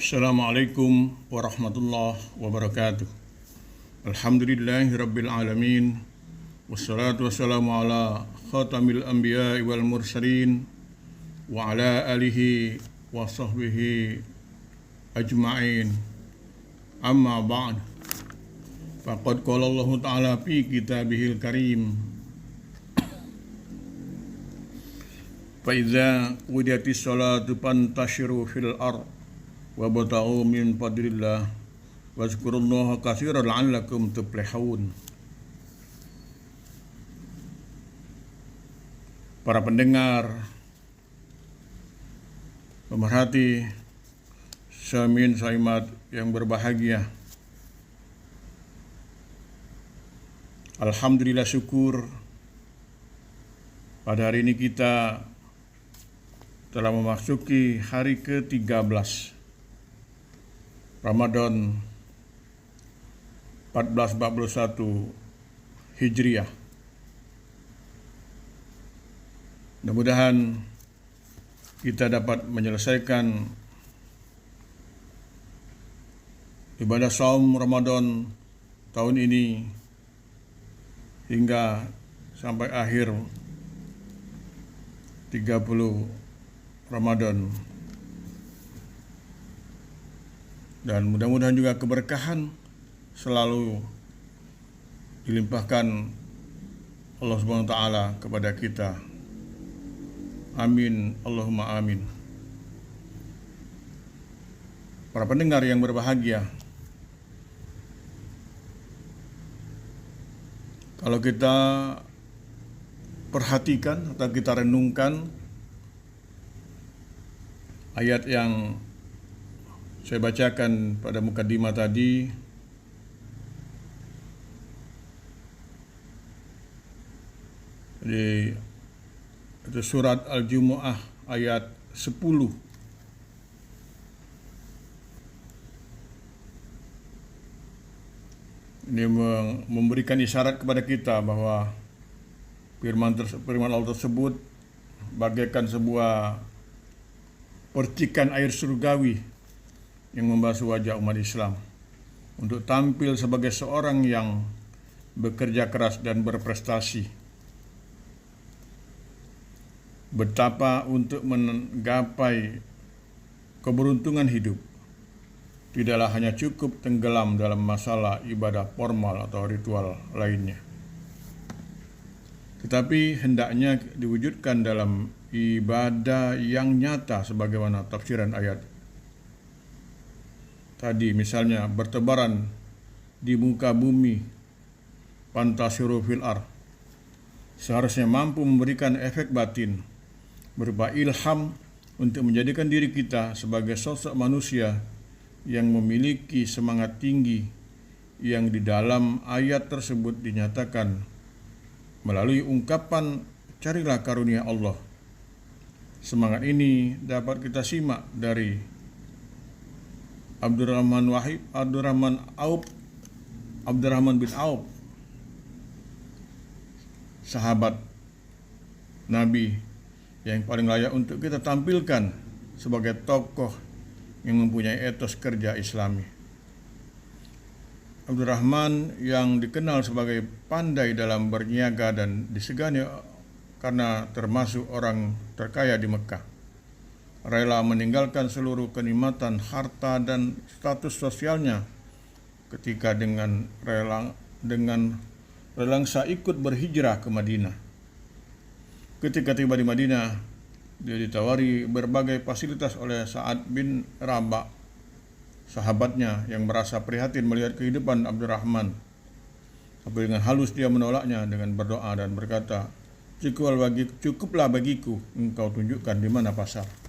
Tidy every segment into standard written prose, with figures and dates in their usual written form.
Assalamualaikum warahmatullahi wabarakatuh. Alhamdulillahi rabbil alamin. Wassalatu wassalamu ala khatamil anbiya wal mursalin wa ala alihi wa sahbihi ajma'in. Amma ba'd. Faqad qala Allah Ta'ala fi kitabihil karim. Fa idza qudiyatis salatu fantashiru fil ardh wabtaghu min fadlillah wazkurullaha katsiran la'allakum tuflihun. Para pendengar, pemerhati, samin saimat yang berbahagia, alhamdulillah, syukur pada hari ini kita telah memasuki hari ke-13 Ramadan 1441 Hijriah. Mudah-mudahan kita dapat menyelesaikan ibadah saum Ramadan tahun ini hingga sampai akhir 30 Ramadan. Dan mudah-mudahan juga keberkahan selalu dilimpahkan Allah Subhanahu wa taala kepada kita. Amin, Allahumma amin. Para pendengar yang berbahagia, kalau kita perhatikan atau kita renungkan ayat yang saya bacakan pada mukadimah tadi, jadi itu surat Al-Jumu'ah ayat 10. Ini memberikan isyarat kepada kita bahwa firman Allah tersebut bagaikan sebuah percikan air surgawi yang membasuh wajah umat Islam untuk tampil sebagai seorang yang bekerja keras dan berprestasi. Betapa untuk menggapai keberuntungan hidup tidaklah hanya cukup tenggelam dalam masalah ibadah formal atau ritual lainnya, tetapi hendaknya diwujudkan dalam ibadah yang nyata sebagaimana tafsiran ayat tadi, misalnya bertebaran di muka bumi, fantasiru fil ardh, seharusnya mampu memberikan efek batin berupa ilham untuk menjadikan diri kita sebagai sosok manusia yang memiliki semangat tinggi yang di dalam ayat tersebut dinyatakan melalui ungkapan carilah karunia Allah. Semangat ini dapat kita simak dari Abdurrahman bin Auf, sahabat Nabi yang paling layak untuk kita tampilkan sebagai tokoh yang mempunyai etos kerja Islami. Abdurrahman yang dikenal sebagai pandai dalam berniaga dan disegani karena termasuk orang terkaya di Mekah, rela meninggalkan seluruh kenikmatan harta dan status sosialnya ketika dengan relangsa ikut berhijrah ke Madinah. Ketika tiba di Madinah, dia ditawari berbagai fasilitas oleh Sa'ad bin Rabah, sahabatnya yang merasa prihatin melihat kehidupan Abdurrahman. Tapi dengan halus dia menolaknya dengan berdoa dan berkata, cukuplah bagiku engkau tunjukkan di mana pasar.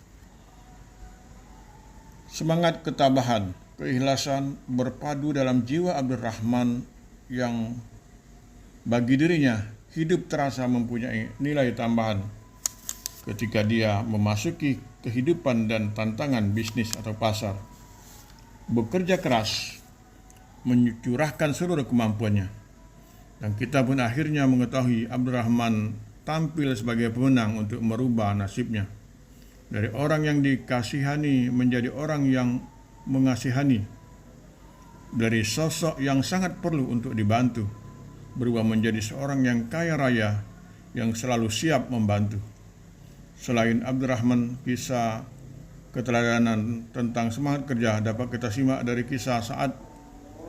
Semangat ketabahan, keikhlasan berpadu dalam jiwa Abdurrahman yang bagi dirinya hidup terasa mempunyai nilai tambahan ketika dia memasuki kehidupan dan tantangan bisnis atau pasar. Bekerja keras, mencurahkan seluruh kemampuannya. Dan kita pun akhirnya mengetahui Abdurrahman tampil sebagai pemenang untuk merubah nasibnya. Dari orang yang dikasihani menjadi orang yang mengasihani, dari sosok yang sangat perlu untuk dibantu, berubah menjadi seorang yang kaya raya yang selalu siap membantu. Selain Abdurrahman, kisah keteladanan tentang semangat kerja dapat kita simak dari kisah Sa'ad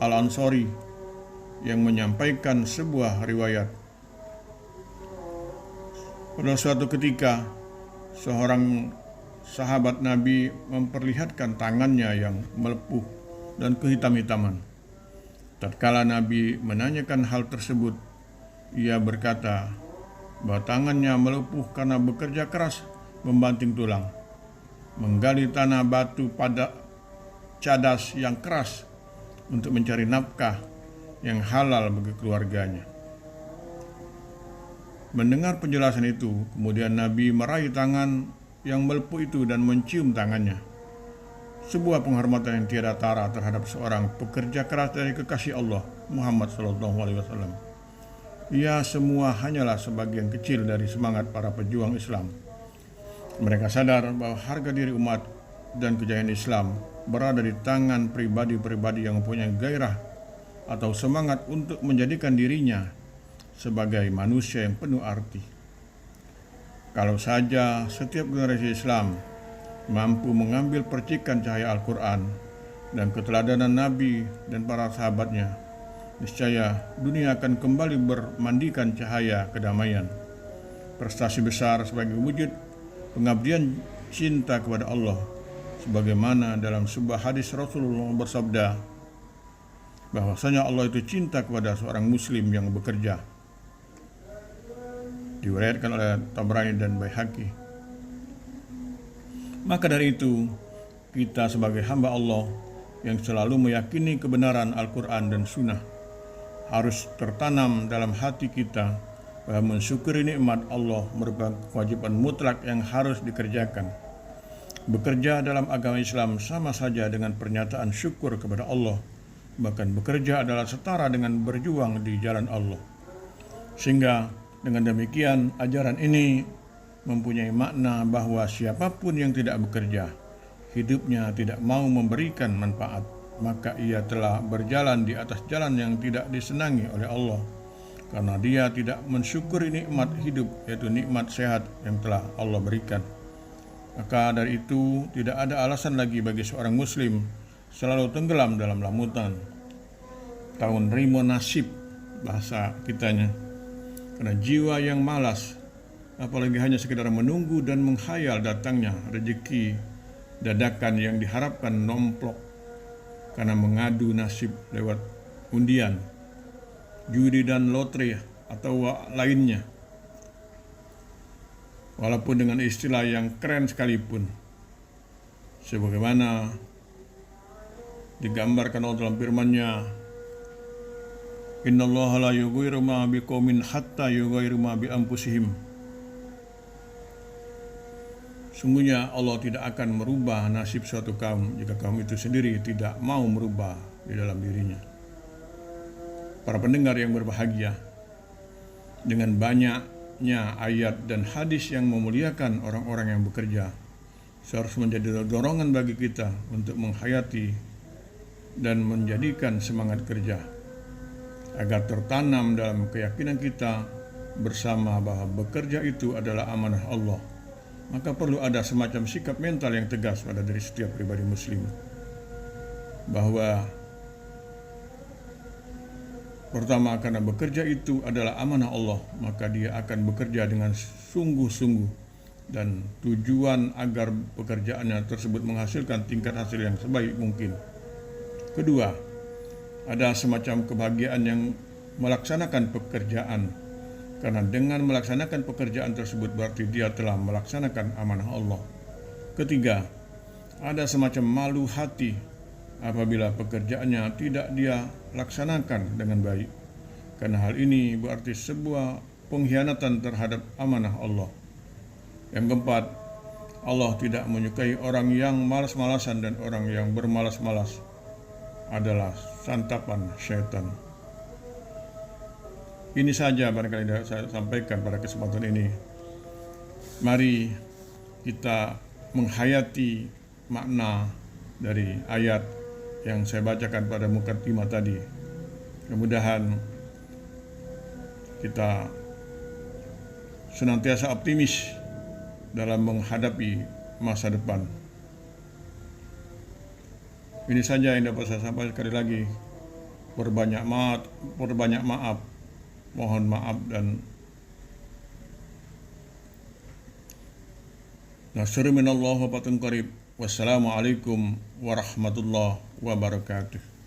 Al-Ansari yang menyampaikan sebuah riwayat. Pada suatu ketika, seorang sahabat Nabi memperlihatkan tangannya yang melepuh dan kehitam-hitaman. Tatkala Nabi menanyakan hal tersebut, ia berkata bahwa tangannya melepuh karena bekerja keras membanting tulang, menggali tanah batu pada cadas yang keras untuk mencari nafkah yang halal bagi keluarganya. Mendengar penjelasan itu, kemudian Nabi meraih tangan yang melepuh itu dan mencium tangannya. Sebuah penghormatan yang tiada tara terhadap seorang pekerja keras dari kekasih Allah Muhammad SAW. Ia semua hanyalah sebagian kecil dari semangat para pejuang Islam. Mereka sadar bahwa harga diri umat dan kejayaan Islam berada di tangan pribadi-pribadi yang mempunyai gairah atau semangat untuk menjadikan dirinya sebagai manusia yang penuh arti. Kalau saja setiap generasi Islam mampu mengambil percikan cahaya Al-Quran dan keteladanan Nabi dan para sahabatnya, niscaya dunia akan kembali bermandikan cahaya kedamaian. Prestasi besar sebagai wujud pengabdian cinta kepada Allah, sebagaimana dalam sebuah hadis Rasulullah bersabda bahwasanya Allah itu cinta kepada seorang muslim yang bekerja. Diriwayatkan oleh Tabrani dan Baihaqi. Maka dari itu, kita sebagai hamba Allah yang selalu meyakini kebenaran Al-Quran dan Sunnah harus tertanam dalam hati kita bahwa mensyukuri nikmat Allah merupakan kewajiban mutlak yang harus dikerjakan. Bekerja dalam agama Islam sama saja dengan pernyataan syukur kepada Allah, bahkan bekerja adalah setara dengan berjuang di jalan Allah. Sehingga dengan demikian ajaran ini mempunyai makna bahwa siapapun yang tidak bekerja, hidupnya tidak mau memberikan manfaat, maka ia telah berjalan di atas jalan yang tidak disenangi oleh Allah, karena dia tidak mensyukuri nikmat hidup, yaitu nikmat sehat yang telah Allah berikan. Maka dari itu tidak ada alasan lagi bagi seorang muslim selalu tenggelam dalam lamutan tahun rimo nasib, bahasa kitanya. Karena jiwa yang malas, apalagi hanya sekedar menunggu dan menghayal datangnya rezeki dadakan yang diharapkan nomplok karena mengadu nasib lewat undian, judi dan lotre atau lainnya, walaupun dengan istilah yang keren sekalipun, sebagaimana digambarkan Allah dalam firman-Nya, innallaha la yughayyiru ma biqaumin hatta yughayyiru ma bi anfusihim. Sungguhnya Allah tidak akan merubah nasib suatu kaum jika kaum itu sendiri tidak mau merubah di dalam dirinya. Para pendengar yang berbahagia, dengan banyaknya ayat dan hadis yang memuliakan orang-orang yang bekerja, seharusnya menjadi dorongan bagi kita untuk menghayati dan menjadikan semangat kerja, agar tertanam dalam keyakinan kita bersama bahwa bekerja itu adalah amanah Allah. Maka perlu ada semacam sikap mental yang tegas pada diri setiap pribadi muslim, bahwa pertama, karena bekerja itu adalah amanah Allah, maka dia akan bekerja dengan sungguh-sungguh dan tujuan agar pekerjaannya tersebut menghasilkan tingkat hasil yang sebaik mungkin. Kedua, ada semacam kebahagiaan yang melaksanakan pekerjaan, karena dengan melaksanakan pekerjaan tersebut berarti dia telah melaksanakan amanah Allah. Ketiga, ada semacam malu hati apabila pekerjaannya tidak dia laksanakan dengan baik, karena hal ini berarti sebuah pengkhianatan terhadap amanah Allah. Yang keempat, Allah tidak menyukai orang yang malas-malasan, dan orang yang bermalas-malas adalah santapan syaitan. Ini saja barangkali yang saya sampaikan pada kesempatan ini. Mari kita menghayati makna dari ayat yang saya bacakan pada mukaddimah tadi. Mudah-mudahan kita senantiasa optimis dalam menghadapi masa depan. Ini saja yang dapat saya sampaikan. Sekali lagi, berbanyak maaf, mohon maaf, dan nasrun minallah wa fatun qarib. Wassalamualaikum warahmatullahi wabarakatuh.